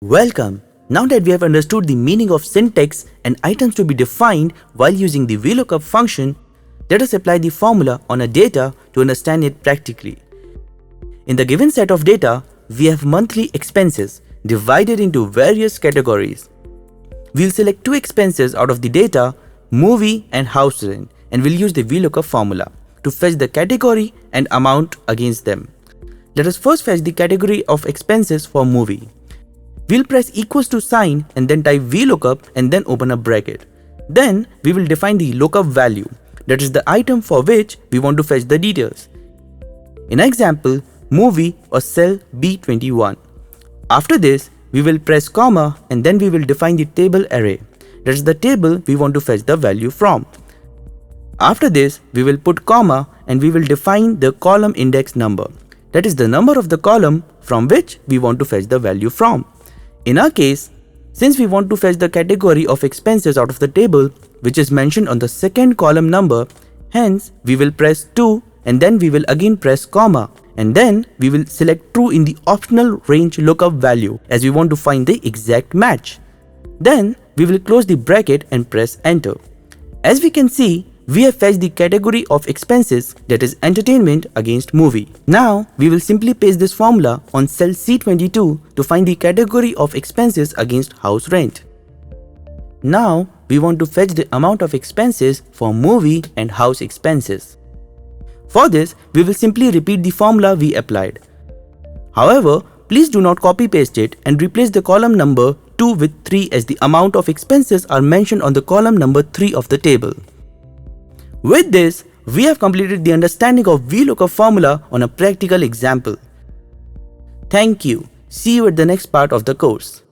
Welcome! Now that we have understood the meaning of syntax and items to be defined while using the VLOOKUP function, let us apply the formula on a data to understand it practically. In the given set of data, we have monthly expenses divided into various categories. We'll select two expenses out of the data, movie and house rent, and we'll use the VLOOKUP formula to fetch the category and amount against them. Let us first fetch the category of expenses for movie. We'll press equals to sign and then type VLOOKUP and then open a bracket. Then we will define the lookup value, that is the item for which we want to fetch the details. In example, movie or cell B21. After this, we will press comma and then we will define the table array, that is the table we want to fetch the value from. After this, we will put comma and we will define the column index number, that is the number of the column from which we want to fetch the value from. In our case, since we want to fetch the category of expenses out of the table which is mentioned on the second column number, hence we will press 2 and then we will again press comma and then we will select true in the optional range lookup value as we want to find the exact match. Then we will close the bracket and press enter. As we can see, we have fetched the category of expenses, that is entertainment, against movie. Now we will simply paste this formula on cell C22 to find the category of expenses against house rent. Now we want to fetch the amount of expenses for movie and house expenses. For this, we will simply repeat the formula we applied. However, please do not copy paste it and replace the column number 2 with 3 as the amount of expenses are mentioned on the column number 3 of the table. With this, we have completed the understanding of VLOOKUP formula on a practical example. Thank you. See you at the next part of the course.